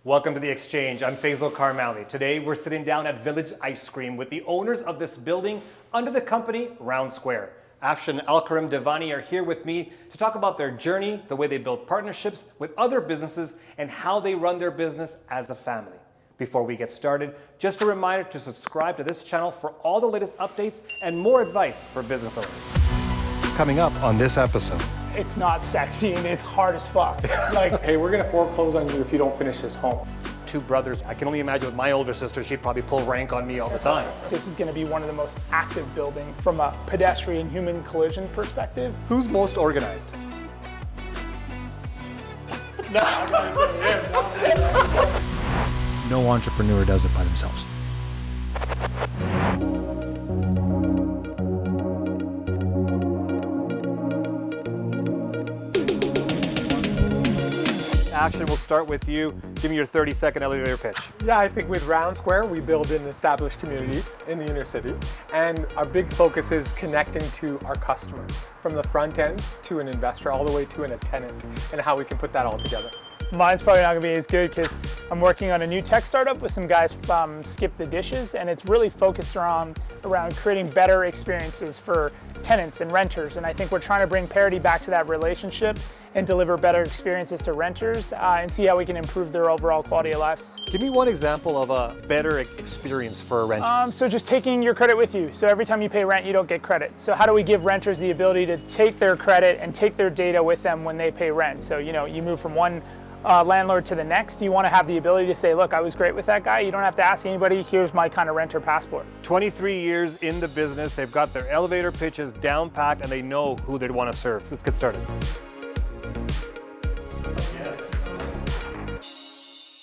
Welcome to The Exchange. I'm Faisal Karmali. Today we're sitting down at Village Ice Cream with the owners of this building under the company Round Square. Afshin and Alkarim Devani are here with me to talk about their journey, the way they build partnerships with other businesses, and how they run their business as a family. Before we get started, just a reminder to subscribe to this channel for all the latest updates and more advice for business owners. Coming up on this episode. It's not sexy and it's hard as fuck. Like, hey, we're gonna foreclose on you if you don't finish this home. Two brothers. I can only imagine with my older sister, she'd probably pull rank on me all the time. This is gonna be one of the most active buildings from a pedestrian-human collision perspective. Who's most organized? No entrepreneur does it by themselves. Afshin, we'll start with you. Give me your 30-second elevator pitch. Yeah, I think with Round Square, we build in established communities in the inner city. And our big focus is connecting to our customers, from the front end to an investor, all the way to a tenant, and how we can put that all together. Mine's probably not gonna be as good because I'm working on a new tech startup with some guys from Skip the Dishes, and it's really focused around creating better experiences for tenants and renters. And I think we're trying to bring parity back to that relationship and deliver better experiences to renters and see how we can improve their overall quality of lives. Give me one example of a better experience for a renter. So just taking your credit with you. So every time you pay rent, you don't get credit. So how do we give renters the ability to take their credit and take their data with them when they pay rent? So, you know, you move from one landlord to the next, you want to have the ability to say, look, I was great with that guy. You don't have to ask anybody, here's my kind of renter passport. 23 years in the business, they've got their elevator pitches down packed and they know who they'd want to serve. So let's get started.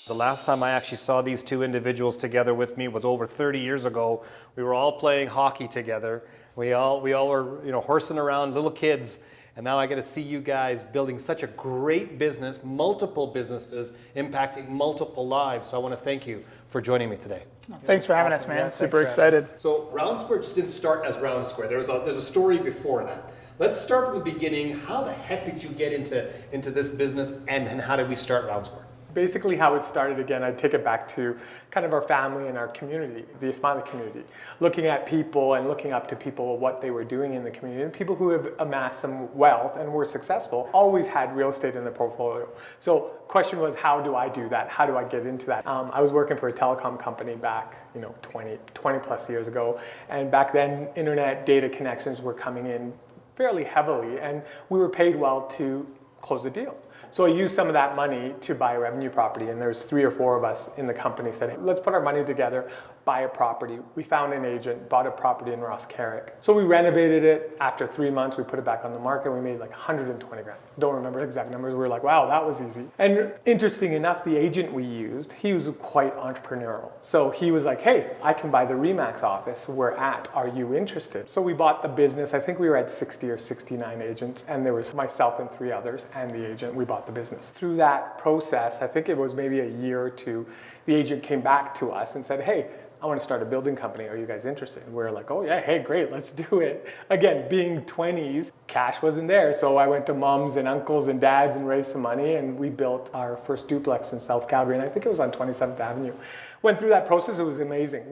The last time I actually saw these two individuals together with me was over 30 years ago. We were all playing hockey together. We all were, horsing around, little kids. And now I get to see you guys building such a great business, multiple businesses, impacting multiple lives. So I want to thank you for joining me today. Thanks for having us, man. Yeah, Super excited. So Round Square just didn't start as Round Square. There's a story before that. Let's start from the beginning. How the heck did you get into this business, and how did we start Round Square? Basically how it started, again, I'd take it back to kind of our family and our community, the Islamic community. Looking at people and looking up to people, what they were doing in the community. And people who have amassed some wealth and were successful always had real estate in their portfolio. So question was, how do I do that? How do I get into that? I was working for a telecom company back, 20 plus years ago. And back then, internet data connections were coming in fairly heavily, and we were paid well to close the deal. So I used some of that money to buy a revenue property, and there's 3 or 4 of us in the company said, hey, let's put our money together, buy a property. We found an agent, bought a property in Ross Carrick. So we renovated it. After 3 months, we put it back on the market. We made like 120 grand. Don't remember exact numbers. We were like, wow, that was easy. And interesting enough, the agent we used, he was quite entrepreneurial. So he was like, hey, I can buy the Remax office we're at. Are you interested? So we bought the business. I think we were at 60 or 69 agents, and there was myself and 3 others and the agent. We bought the business. Through that process, I think it was maybe a year or 2, the agent came back to us and said, hey, I want to start a building company. Are you guys interested? And we were like, oh yeah, hey, great, let's do it. Again, being 20s, cash wasn't there. So I went to moms and uncles and dads and raised some money, and we built our first duplex in South Calgary. And I think it was on 27th Avenue. Went through that process, it was amazing.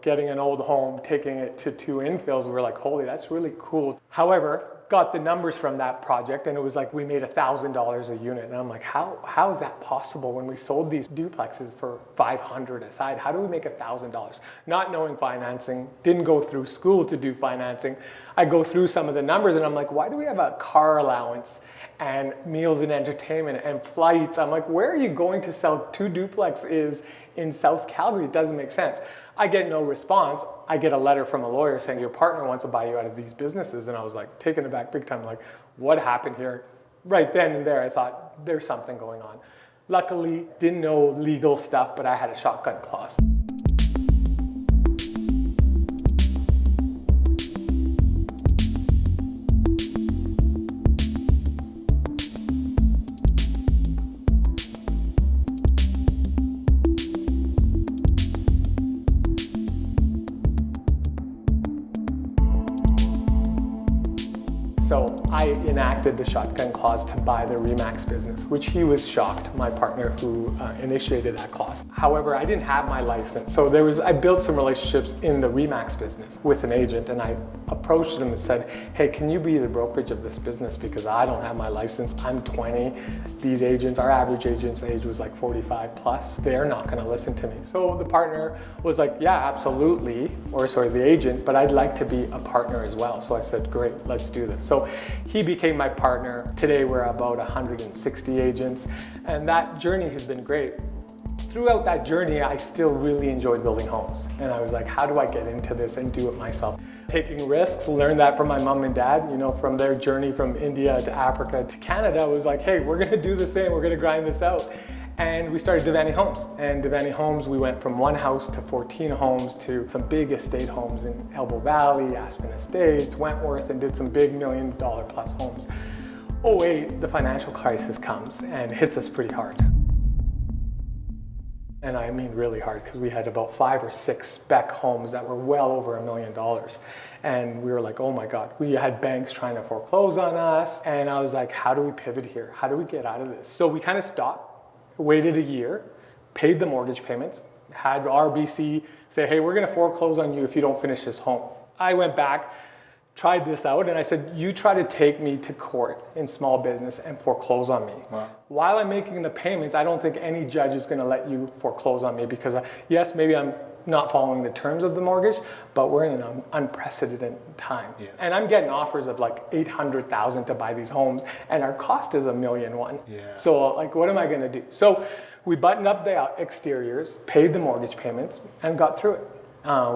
Getting an old home, taking it to 2 infills, we were like, holy, that's really cool. However, got the numbers from that project, and it was like we made $1,000 a unit. And I'm like, how is that possible when we sold these duplexes for $500 a side? How do we make $1,000? Not knowing financing, didn't go through school to do financing. I go through some of the numbers and I'm like, why do we have a car allowance and meals and entertainment and flights? I'm like, where are you going to sell 2 duplexes in South Calgary? It doesn't make sense. I get no response. I get a letter from a lawyer saying your partner wants to buy you out of these businesses. And I was like taken aback big time, like what happened here? Right then and there, I thought there's something going on. Luckily, didn't know legal stuff, but I had a shotgun clause. So I enacted the shotgun clause to buy the Remax business, which he was shocked, my partner who initiated that clause. However, I didn't have my license. So I built some relationships in the Remax business with an agent, and I approached him and said, hey, can you be the brokerage of this business? Because I don't have my license. I'm 20. These agents, our average agent's age was like 45 plus. They're not gonna listen to me. So the partner was like, yeah, absolutely. Or sorry, the agent, but I'd like to be a partner as well. So I said, great, let's do this. So he became my partner. Today we're about 160 agents, and that journey has been great. Throughout that journey, I still really enjoyed building homes. And I was like, how do I get into this and do it myself? Taking risks, learned that from my mom and dad, you know, from their journey from India to Africa to Canada. I was like, hey, we're gonna do the same, we're gonna grind this out. And we started Devani Homes. And Devani Homes, we went from one house to 14 homes to some big estate homes in Elbow Valley, Aspen Estates, Wentworth, and did some big $1 million plus homes. 2008, the financial crisis comes and hits us pretty hard. And I mean really hard, because we had about 5 or 6 spec homes that were well over $1 million. And we were like, oh my God, we had banks trying to foreclose on us. And I was like, how do we pivot here? How do we get out of this? So we kind of stopped, waited a year, paid the mortgage payments, had RBC say, hey, we're gonna foreclose on you if you don't finish this home. I went back, tried this out, and I said, you try to take me to court in small business and foreclose on me. Wow. While I'm making the payments, I don't think any judge is gonna let you foreclose on me, because yes, maybe I'm not following the terms of the mortgage, but we're in an unprecedented time. Yeah. And I'm getting offers of like $800,000 to buy these homes, and our cost is $1.1 million. Yeah. So like, what am I gonna do? So we buttoned up the exteriors, paid the mortgage payments, and got through it.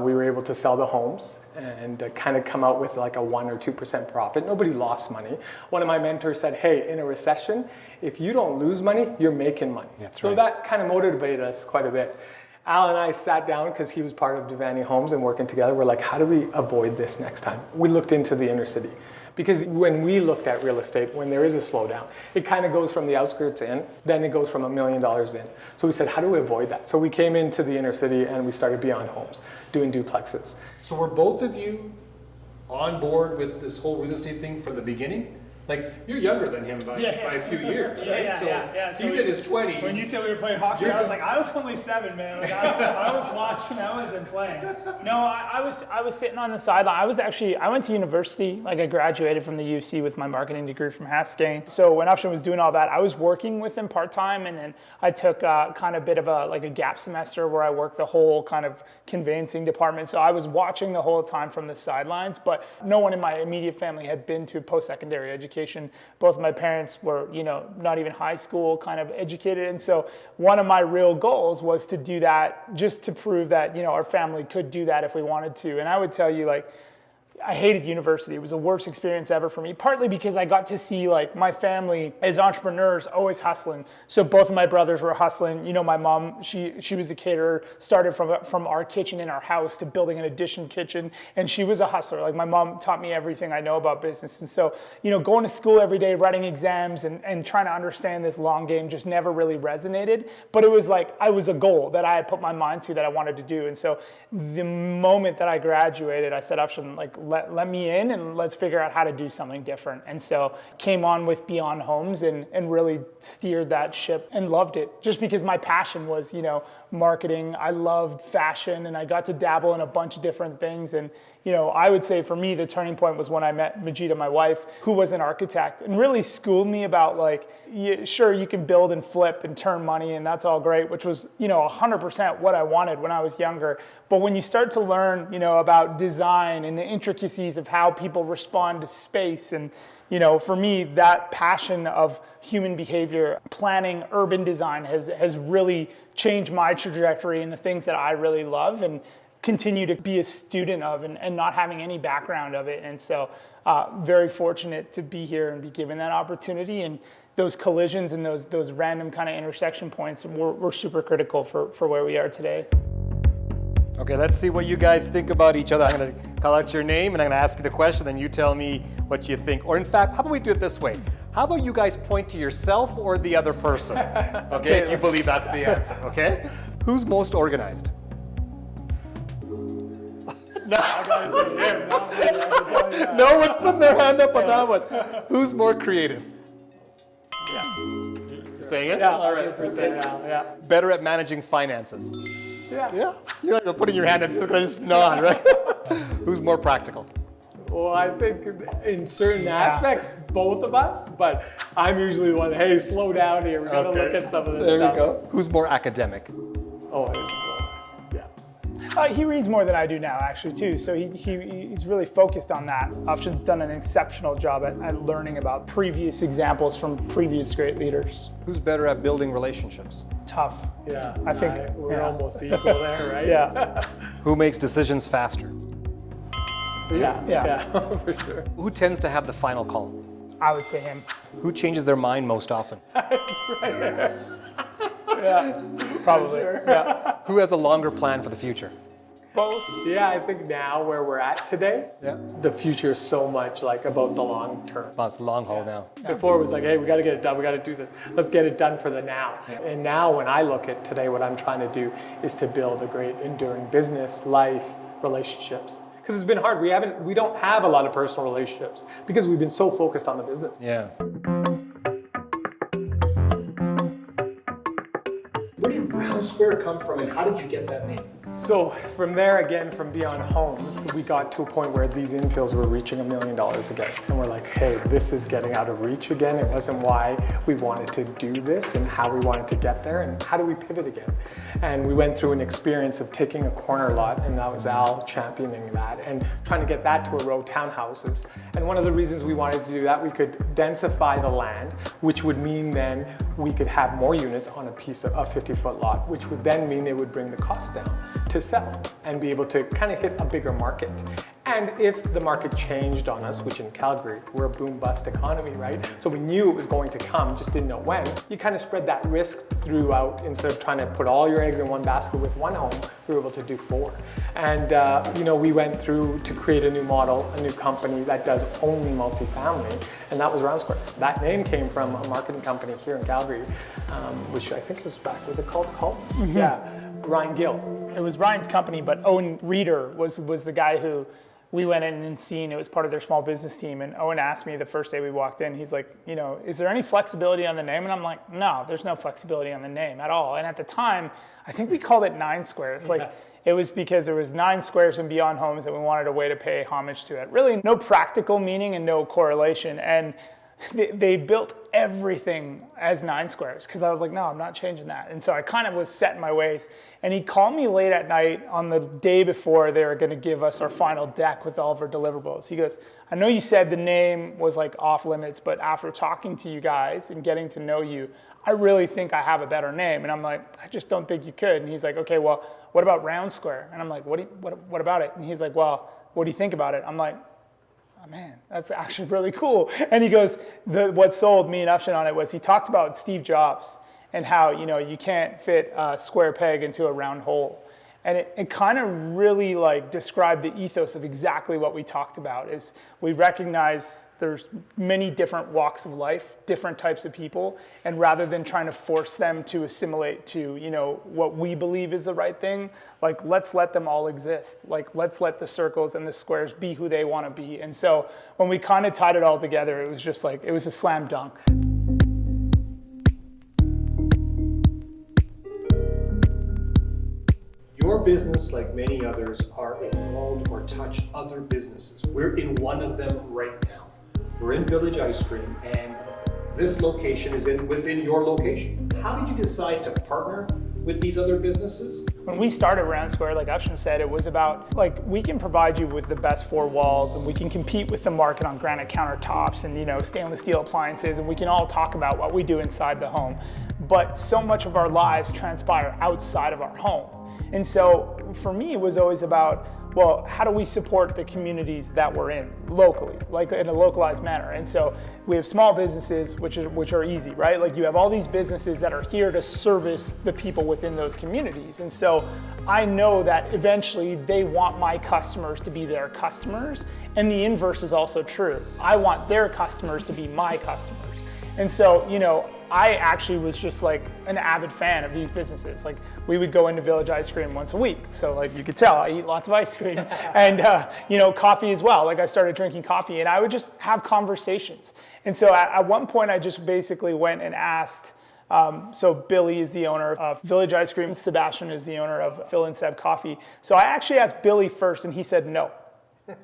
We were able to sell the homes and kind of come out with like a 1 or 2% profit. Nobody lost money. One of my mentors said, hey, in a recession, if you don't lose money, you're making money. So right. That kind of motivated us quite a bit. Al and I sat down, because he was part of Devani Homes and working together. We're like, how do we avoid this next time? We looked into the inner city. Because when we looked at real estate, when there is a slowdown, it kind of goes from the outskirts in, then it goes from $1 million in. So we said, how do we avoid that? So we came into the inner city and we started Beyond Homes, doing duplexes. So were both of you on board with this whole real estate thing from the begining? Like, you're younger than him by a few years, right? So he's in his 20s. When you said we were playing hockey, I was like, I was only 7, man. Like, I was watching, I wasn't playing. No, I was sitting on the sideline. I went to university. Like, I graduated from the UC with my marketing degree from Haskell. So when Afshin was doing all that, I was working with him part-time, and then I took kind of a bit of a gap semester where I worked the whole kind of conveyancing department. So I was watching the whole time from the sidelines, but no one in my immediate family had been to post-secondary education. Both of my parents were, not even high school kind of educated. And so one of my real goals was to do that, just to prove that, our family could do that if we wanted to. And I would tell you, like, I hated university. It was the worst experience ever for me, partly because I got to see like my family as entrepreneurs always hustling. So both of my brothers were hustling. My mom, she was a caterer, started from our kitchen in our house to building an addition kitchen, and she was a hustler. Like, my mom taught me everything I know about business. And so, going to school every day, writing exams and trying to understand this long game just never really resonated. But it was like, I was a goal that I had put my mind to that I wanted to do. And so the moment that I graduated, I said, Afshin, like, let me in and let's figure out how to do something different. And so came on with Beyond Homes and really steered that ship and loved it, just because my passion was, marketing. I loved fashion, and I got to dabble in a bunch of different things. And, I would say for me, the turning point was when I met Majida, my wife, who was an architect, and really schooled me about, like, sure, you can build and flip and turn money, and that's all great, which was, 100% what I wanted when I was younger. But when you start to learn, about design and the intricacies of how people respond to space, and, for me, that passion of human behavior, planning, urban design has really changed my trajectory in the things that I really love and continue to be a student of, and not having any background of it. And so very fortunate to be here and be given that opportunity. And those collisions and those random kind of intersection points were super critical for where we are today. Okay, let's see what you guys think about each other. I'm going to call out your name and I'm going to ask you the question, then you tell me what you think. Or in fact, how about we do it this way? How about you guys point to yourself or the other person? Okay, if you believe that's the answer, okay? Who's most organized? I gotta say him, not me. I can tell you that. No one's putting their hand up on that one. Who's more creative? Yeah. You're saying it? Yeah, All right. 100%. Yeah. Better at managing finances? Yeah. Yeah. You're not putting your hand up, you're gonna just nod, right? Who's more practical? Well, I think in certain aspects, both of us, but I'm usually the one, hey, slow down here. We gotta look at some of this There stuff. we go. Who's more academic? Oh, yeah. He reads more than I do now, actually, too. So he's really focused on that. Afshin's done an exceptional job at learning about previous examples from previous great leaders. Who's better at building relationships? Tough. Yeah. I think we're almost equal there, right? Yeah. Who makes decisions faster? Yeah, for sure. Who tends to have the final call? I would say him. Who changes their mind most often? Yeah. Probably. Yeah. Who has a longer plan for the future? Both. Yeah, I think now where we're at today, Yeah. the future is so much like about the long term. Well, it's the long haul now. Before it was like, hey, we got to get it done. We got to do this. Let's get it done for the now. And now when I look at today, what I'm trying to do is to build a great enduring business, life, relationships. Because it's been hard. We don't have a lot of personal relationships because we've been so focused on the business. Yeah. Where did Round Square come from, and how did you get that name? So from there, again, from Beyond Homes, we got to a point where these infills were reaching $1 million again. And we're like, hey, this is getting out of reach again. It wasn't why we wanted to do this and how we wanted to get there and how do we pivot again. And we went through an experience of taking a corner lot, and that was Al championing that, and trying to get that to a row townhouses. And one of the reasons we wanted to do that, we could densify the land, which would mean then we could have more units on a piece of a 50-foot lot, which would then mean it would bring the cost down to sell and be able to kind of hit a bigger market. And if the market changed on us, which in Calgary, we're a boom bust economy, right? So we knew it was going to come, just didn't know when. You kind of spread that risk throughout instead of trying to put all your eggs in one basket with one home, we were able to do 4. And we went through to create a new model, a new company that does only multifamily, and that was Round Square. That name came from a marketing company here in Calgary, which I think was it called Cult? Mm-hmm. Yeah, Ryan Gill. It was Ryan's company, but Owen Reeder was the guy who we went in and seen. It was part of their small business team. And Owen asked me the first day we walked in, he's like, is there any flexibility on the name? And I'm like, no, there's no flexibility on the name at all. And at the time, I think we called it 9 Squares. It was because there was 9 squares and Beyond Homes and we wanted a way to pay homage to it. Really no practical meaning and no correlation. And they built everything as 9 squares because I was like, no, I'm not changing that. And so I kind of was set in my ways. And he called me late at night on the day before they were going to give us our final deck with all of our deliverables. He goes, I know you said the name was like off limits, but after talking to you guys and getting to know you, I really think I have a better name. And I'm like, I just don't think you could. And he's like, okay, well, what about Round Square? And I'm like, what about it? And he's like, well, what do you think about it? I'm like, oh man, that's actually really cool. And he goes, what sold me and Afshin on it was he talked about Steve Jobs and how, you can't fit a square peg into a round hole. And it kind of really described the ethos of exactly what we talked about is we recognize there's many different walks of life, different types of people, and rather than trying to force them to assimilate to, what we believe is the right thing, let's let them all exist. Let's let the circles and the squares be who they want to be. And so when we kind of tied it all together, it was just it was a slam dunk. Your business, like many others, are involved or touch other businesses. We're in one of them right now. We're in Village Ice Cream, and this location is within your location. How did you decide to partner with these other businesses? When we started Round Square, like Afshin said, it was about we can provide you with the best 4 walls, and we can compete with the market on granite countertops and stainless steel appliances, and we can all talk about what we do inside the home. But so much of our lives transpire outside of our home. And so for me, it was always about, well, how do we support the communities that we're in locally, in a localized manner? And so we have small businesses, which are easy, right? You have all these businesses that are here to service the people within those communities. And so I know that eventually they want my customers to be their customers. And the inverse is also true. I want their customers to be my customers. And so, I actually was just like an avid fan of these businesses. Like we would go into Village Ice Cream once a week. So like you could tell I eat lots of ice cream and coffee as well. Like I started drinking coffee and I would just have conversations. And so at one point I just basically went and asked, so Billy is the owner of Village Ice Cream. Sebastian is the owner of Phil and Seb Coffee. So I actually asked Billy first and he said, no,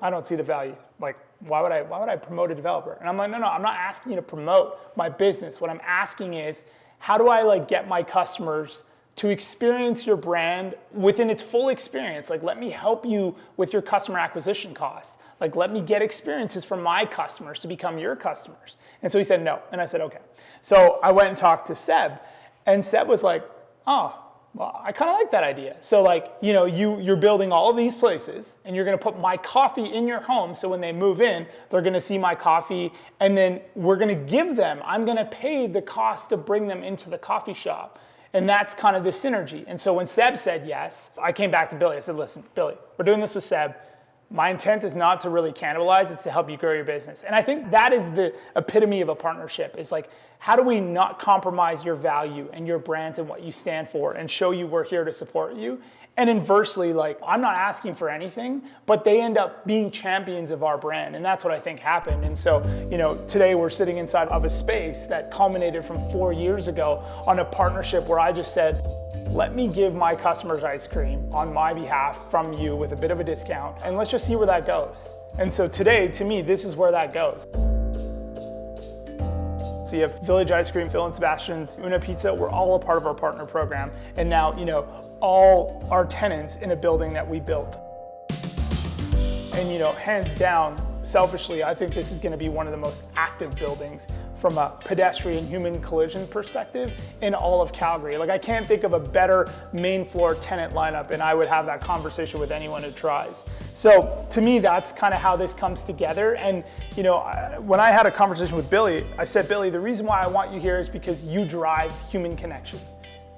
I don't see the value. Like, why would I promote a developer? And I'm like, no, I'm not asking you to promote my business. What I'm asking is, how do I like get my customers to experience your brand within its full experience? Like, let me help you with your customer acquisition costs. Like, let me get experiences from my customers to become your customers. And so he said no. And I said, okay. So I went and talked to Seb, and Seb was like, oh, well, I kind of like that idea. So like, you're building all of these places and you're going to put my coffee in your home. So when they move in, they're going to see my coffee and then we're going to give them, I'm going to pay the cost to bring them into the coffee shop. And that's kind of the synergy. And so when Seb said yes, I came back to Billy. I said, listen, Billy, we're doing this with Seb. My intent is not to really cannibalize, it's to help you grow your business. And I think that is the epitome of a partnership. It's like, how do we not compromise your value and your brands and what you stand for and show you we're here to support you? And inversely, like, I'm not asking for anything, but they end up being champions of our brand. And that's what I think happened. And so, today we're sitting inside of a space that culminated from 4 years ago on a partnership where I just said, let me give my customers ice cream on my behalf from you with a bit of a discount, and let's just see where that goes. And so today, to me, this is where that goes. So you have Village Ice Cream, Phil and Sebastian's, Una Pizza, we're all a part of our partner program. And now, all our tenants in a building that we built. And hands down, selfishly, I think this is going to be one of the most active buildings from a pedestrian human collision perspective in all of Calgary. Like, I can't think of a better main floor tenant lineup, and I would have that conversation with anyone who tries. So to me, that's kind of how this comes together. And when I had a conversation with Billy, I said, Billy, the reason why I want you here is because you drive human connection.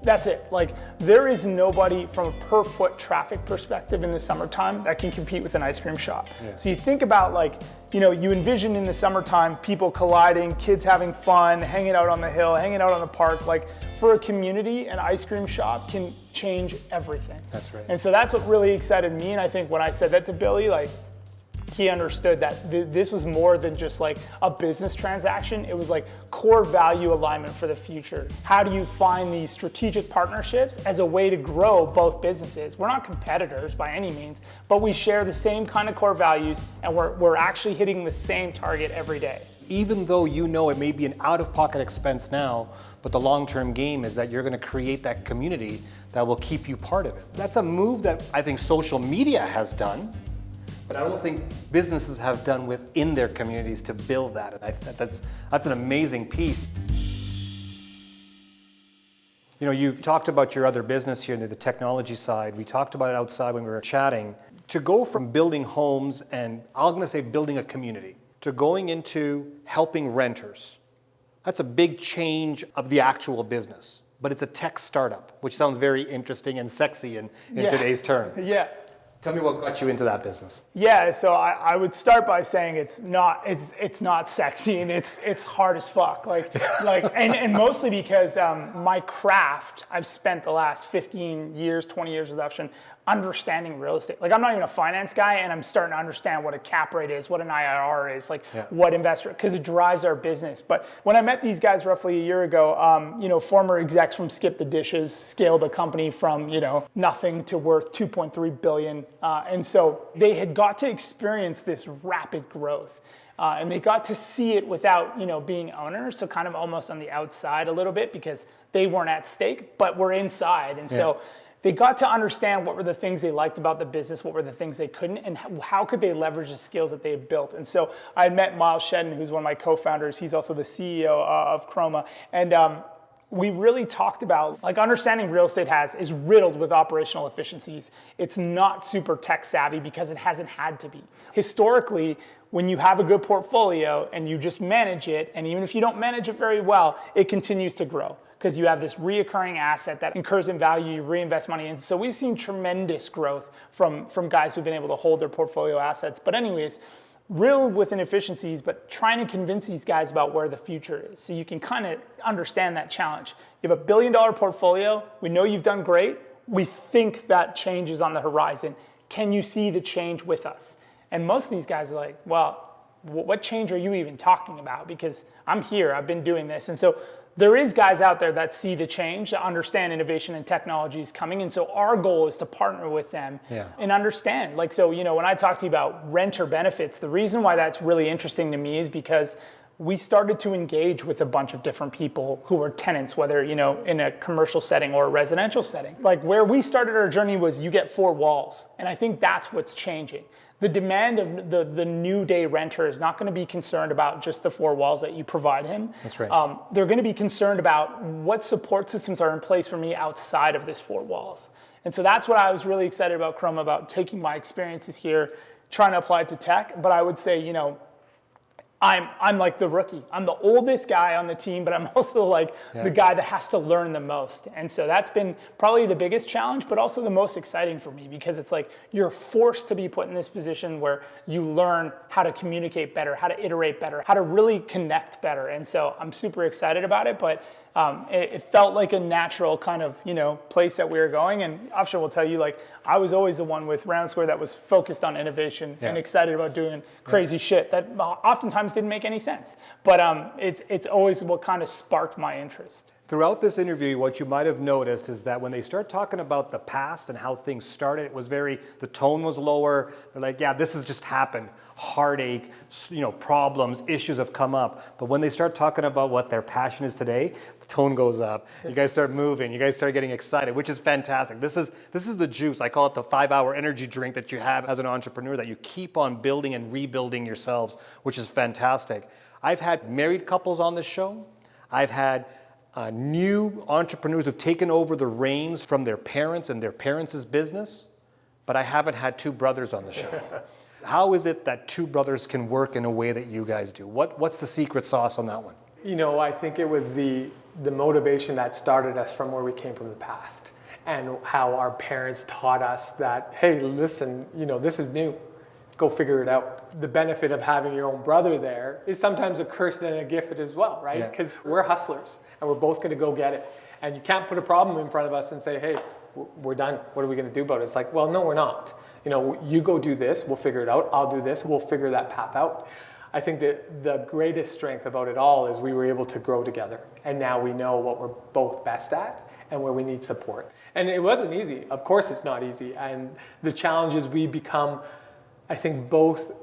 That's it. Like, there is nobody from a per foot traffic perspective in the summertime that can compete with an ice cream shop. Yeah. So you think about, like, you envision in the summertime people colliding, kids having fun, hanging out on the hill, hanging out on the park. Like, for a community, an ice cream shop can change everything. That's right. And so that's what really excited me. And I think when I said that to Billy, like, he understood that this was more than just like a business transaction. It was like core value alignment for the future. How do you find these strategic partnerships as a way to grow both businesses? We're not competitors by any means, but we share the same kind of core values and we're actually hitting the same target every day. Even though it may be an out-of-pocket expense now, but the long-term game is that you're going to create that community that will keep you part of it. That's a move that I think social media has done, but I don't think businesses have done within their communities to build that. And that's an amazing piece. You've talked about your other business here, the technology side. We talked about it outside when we were chatting. To go from building homes and I'm going to say building a community to going into helping renters, that's a big change of the actual business. But it's a tech startup, which sounds very interesting and sexy in today's term. Yeah. Tell me what got you into that business. Yeah, so I would start by saying it's not sexy and it's hard as fuck. And mostly because my craft, I've spent the last 15 years, 20 years with Afshin understanding real estate. Like, I'm not even a finance guy and I'm starting to understand what a cap rate is, what an IRR is, what investor, because it drives our business. But when I met these guys roughly a year ago, former execs from Skip the Dishes scaled a company from, nothing to worth 2.3 billion. And so they had got to experience this rapid growth. And they got to see it without, being owners, so kind of almost on the outside a little bit because they weren't at stake, but were inside. And so they got to understand what were the things they liked about the business, what were the things they couldn't, and how could they leverage the skills that they had built. And so I had met Miles Shedden, who's one of my co-founders. He's also the CEO of Chroma. And we really talked about, like, understanding real estate is riddled with operational efficiencies. It's not super tech savvy because it hasn't had to be. Historically, when you have a good portfolio and you just manage it, and even if you don't manage it very well, it continues to grow because you have this reoccurring asset that incurs in value, you reinvest money in. So we've seen tremendous growth from guys who've been able to hold their portfolio assets. But anyways, real with inefficiencies, but trying to convince these guys about where the future is. So you can kind of understand that challenge. You have a $1 billion portfolio. We know you've done great. We think that change is on the horizon. Can you see the change with us? And most of these guys are like, well, what change are you even talking about? Because I'm here, I've been doing this. And so there is guys out there that see the change, that understand innovation and technology is coming. And so our goal is to partner with them and understand. Like, so, you know, when I talk to you about renter benefits, the reason why that's really interesting to me is because we started to engage with a bunch of different people who were tenants, whether, you know, in a commercial setting or a residential setting. Like where we started our journey was you get 4 walls. And I think that's what's changing. The demand of the new day renter is not going to be concerned about just the 4 walls that you provide him. That's right. They're going to be concerned about what support systems are in place for me outside of this 4 walls. And so that's what I was really excited about Chrome, about taking my experiences here, trying to apply it to tech. But I would say, you know, I'm like the rookie. I'm the oldest guy on the team, but I'm also like the guy that has to learn the most. And so that's been probably the biggest challenge, but also the most exciting for me, because it's like you're forced to be put in this position where you learn how to communicate better, how to iterate better, how to really connect better. And so I'm super excited about it, but it felt like a natural kind of, you know, place that we were going. And Afshin will tell you, like, I was always the one with Round Square that was focused on innovation and excited about doing crazy shit that oftentimes didn't make any sense. But it's always what kind of sparked my interest. Throughout this interview, what you might have noticed is that when they start talking about the past and how things started, it was the tone was lower. They're like, yeah, this has just happened. Heartache, you know, problems, issues have come up. But when they start talking about what their passion is today, the tone goes up. You guys start moving. You guys start getting excited, which is fantastic. This is the juice. I call it the 5-hour energy drink that you have as an entrepreneur, that you keep on building and rebuilding yourselves, which is fantastic. I've had married couples on this show. I've had new entrepreneurs who've taken over the reins from their parents and their parents' business, but I haven't had 2 brothers on the show. How is it that 2 brothers can work in a way that you guys do? What's the secret sauce on that one? You know, I think it was the motivation that started us from where we came from the past, and how our parents taught us that, hey, listen, you know, this is new. Go figure it out. The benefit of having your own brother there is sometimes a curse and a gift as well, right? Because we're hustlers and we're both going to go get it. And you can't put a problem in front of us and say, hey, we're done. What are we going to do about it? It's like, well, no, we're not. You know, you go do this, we'll figure it out. I'll do this, we'll figure that path out. I think that the greatest strength about it all is we were able to grow together. And now we know what we're both best at and where we need support. And it wasn't easy. Of course it's not easy. And the challenge is we become, I think, both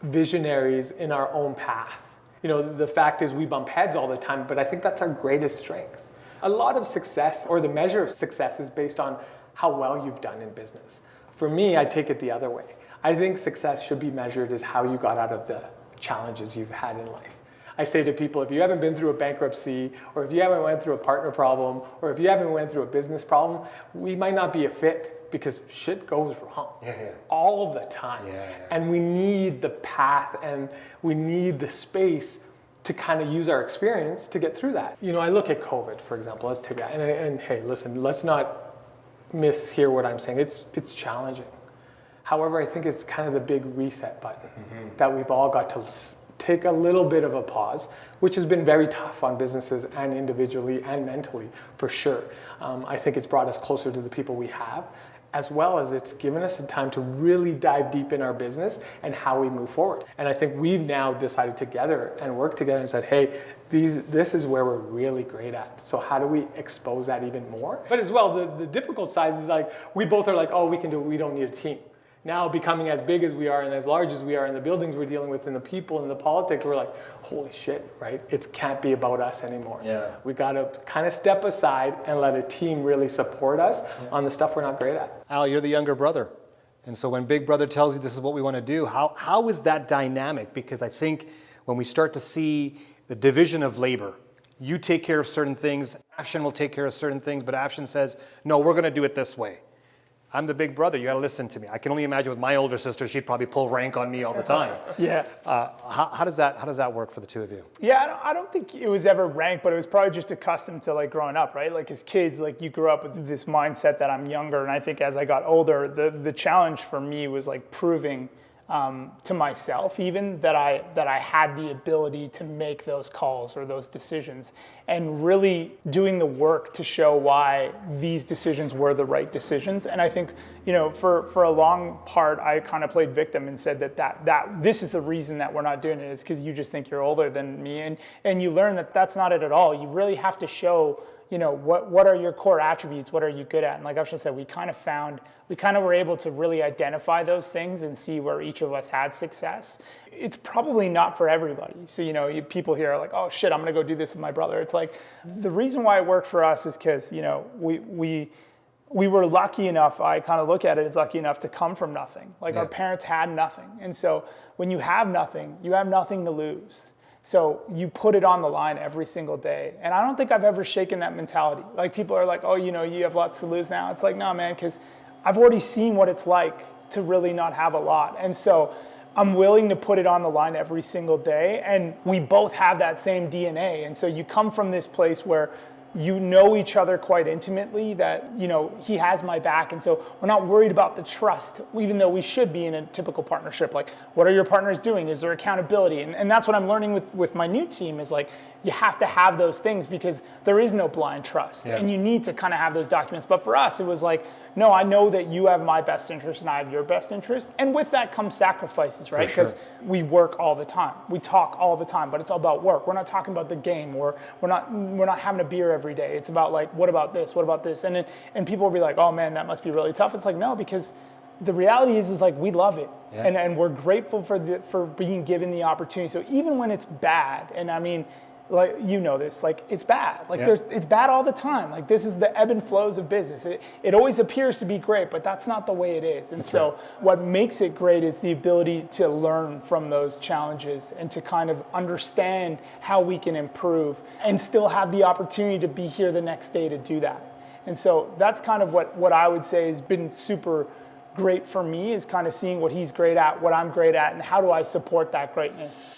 visionaries in our own path. You know, the fact is we bump heads all the time, but I think that's our greatest strength. A lot of success, or the measure of success, is based on how well you've done in business. For me, I take it the other way. I think success should be measured as how you got out of the challenges you've had in life. I say to people, if you haven't been through a bankruptcy, or if you haven't went through a partner problem, or if you haven't went through a business problem, we might not be a fit, because shit goes wrong all of the time. And we need the path and we need the space to kind of use our experience to get through that. You know, I look at COVID, for example, let's take that. And hey, listen, let's not mishear what I'm saying. It's challenging. However, I think it's kind of the big reset button that we've all got to take a little bit of a pause, which has been very tough on businesses and individually and mentally, for sure. I think it's brought us closer to the people we have, as well as it's given us the time to really dive deep in our business and how we move forward. And I think we've now decided together and work together and said, hey, this is where we're really great at. So how do we expose that even more? But as well, the difficult side is like, we both are like, oh, we can do it, we don't need a team. Now becoming as big as we are and as large as we are in the buildings we're dealing with and the people and the politics, we're like, holy shit, right? It can't be about us anymore. We got to kind of step aside and let a team really support us on the stuff we're not great at. Al, you're the younger brother. And so when Big Brother tells you this is what we want to do, how is that dynamic? Because I think when we start to see the division of labor, you take care of certain things, Afshin will take care of certain things, but Afshin says, no, we're going to do it this way. I'm the big brother, you got to listen to me. I can only imagine with my older sister, she'd probably pull rank on me all the time. How does that work for the 2 of you? Yeah, I don't think it was ever rank, but it was probably just accustomed to like growing up, right? Like as kids, like you grew up with this mindset that I'm younger, and I think as I got older, the challenge for me was like proving to myself even that I had the ability to make those calls or those decisions, and really doing the work to show why these decisions were the right decisions. And I think, for a long part, I kind of played victim and said that this is the reason that we're not doing it is because you just think you're older than me, and you learn that that's not it at all. You really have to show, what are your core attributes? What are you good at? And like Afshin said, we kind of were able to really identify those things and see where each of us had success. It's probably not for everybody. So, people here are like, oh shit, I'm gonna go do this with my brother. It's like, the reason why it worked for us is because, we were lucky enough, I kind of look at it as lucky enough to come from nothing. Like our parents had nothing. And so when you have nothing to lose. So you put it on the line every single day. And I don't think I've ever shaken that mentality. Like people are like, oh, you have lots to lose now. It's like, no, man, because I've already seen what it's like to really not have a lot. And so I'm willing to put it on the line every single day. And we both have that same DNA. And so you come from this place where you know each other quite intimately, that, he has my back. And so we're not worried about the trust, even though we should be in a typical partnership. Like, what are your partners doing? Is there accountability? And that's what I'm learning with my new team is like, you have to have those things because there is no blind trust. And you need to kind of have those documents. But for us, it was like, no, I know that you have my best interest and I have your best interest. And with that comes sacrifices, right? Because we work all the time. We talk all the time, but it's all about work. We're not talking about the game, or we're not having a beer every day. It's about like, what about this? What about this? And people will be like, oh man, that must be really tough. It's like, no, because the reality is like, we love it. And we're grateful for being given the opportunity. So even when it's bad, and I mean, like, this, like, it's bad. Like it's bad all the time. Like, this is the ebb and flows of business. It always appears to be great, but that's not the way it is. And so what makes it great is the ability to learn from those challenges and to kind of understand how we can improve and still have the opportunity to be here the next day to do that. And so that's kind of what I would say has been super great for me, is kind of seeing what he's great at, what I'm great at, and how do I support that greatness.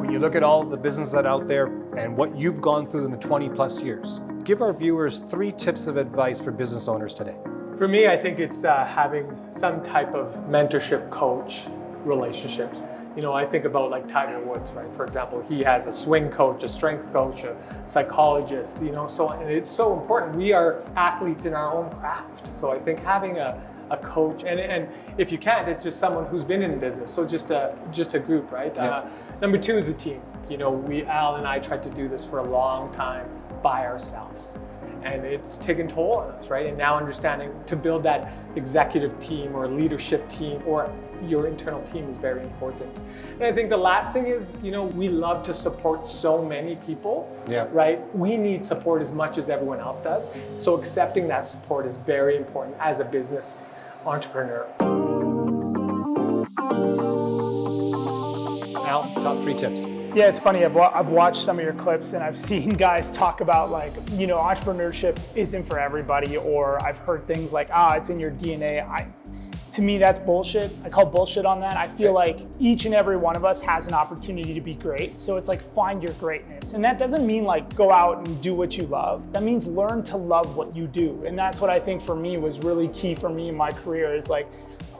When you look at all the businesses that are out there and what you've gone through in the 20 plus years, give our viewers 3 tips of advice for business owners today. For me, I think it's having some type of mentorship coach relationships. I think about like Tiger Woods, right? For example, he has a swing coach, a strength coach, a psychologist, and it's so important. We are athletes in our own craft. So I think having a coach, and if you can't, it's just someone who's been in business. So just a group, right? Number 2 is the team. Al and I tried to do this for a long time by ourselves. And it's taken toll on us, right? And now understanding to build that executive team or leadership team or your internal team is very important. And I think the last thing is, we love to support so many people, right? We need support as much as everyone else does. So accepting that support is very important as a business entrepreneur. Al, top 3 tips. Yeah, it's funny. I've watched some of your clips and I've seen guys talk about like, entrepreneurship isn't for everybody, or I've heard things like, it's in your DNA. To me, that's bullshit. I call bullshit on that. I feel like each and every one of us has an opportunity to be great. So it's like, find your greatness. And that doesn't mean like go out and do what you love. That means learn to love what you do. And that's what I think for me was really key for me in my career, is like,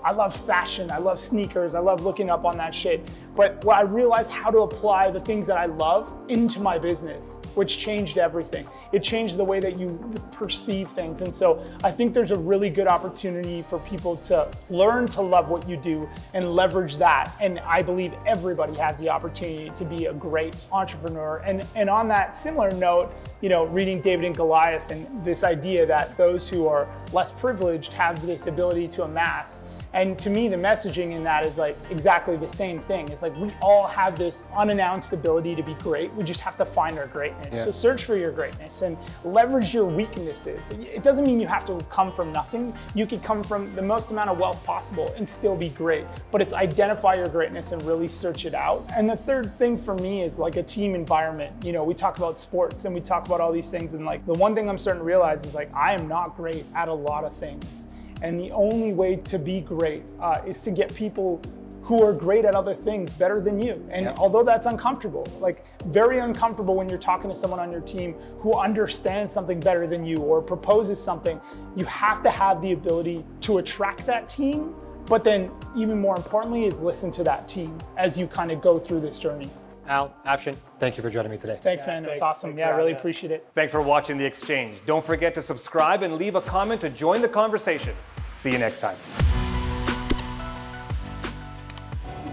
I love fashion, I love sneakers, I love looking up on that shit. But I realized how to apply the things that I love into my business, which changed everything. It changed the way that you perceive things. And so I think there's a really good opportunity for people to learn to love what you do and leverage that. And I believe everybody has the opportunity to be a great entrepreneur. And on that similar note, reading David and Goliath and this idea that those who are less privileged have this ability to amass. And to me, the messaging in that is like exactly the same thing. It's like we all have this unannounced ability to be great. We just have to find our greatness. So search for your greatness and leverage your weaknesses. It doesn't mean you have to come from nothing. You could come from the most amount of wealth possible and still be great. But it's identify your greatness and really search it out. And the third thing for me is like a team environment. We talk about sports and we talk about all these things. And like the one thing I'm starting to realize is like I am not great at a lot of things. And the only way to be great is to get people who are great at other things better than you. And although that's uncomfortable, like very uncomfortable when you're talking to someone on your team who understands something better than you or proposes something, you have to have the ability to attract that team But then even more importantly is listen to that team as you kind of go through this journey. Al, Afshin, thank you for joining me today. Thanks, man. It was awesome. Thanks Yeah, I for really having us. appreciate it. Thanks for watching The Exchange. Don't forget to subscribe and leave a comment to join the conversation. See you next time.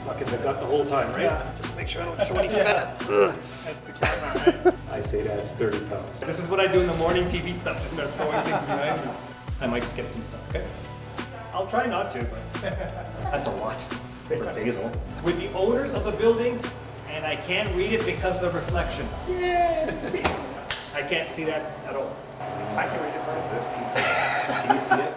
Suck in the gut the whole time, right? Just make sure I don't show any fat. That's the camera, right? I say that's 30 pounds. This is what I do in the morning TV stuff, just start throwing things behind me. I might skip some stuff, okay? I'll try not to, but that's a lot for Faisal. With the owners of the building, and I can't read it because of the reflection. Yeah. I can't see that at all. I can read it for you. Can you see it?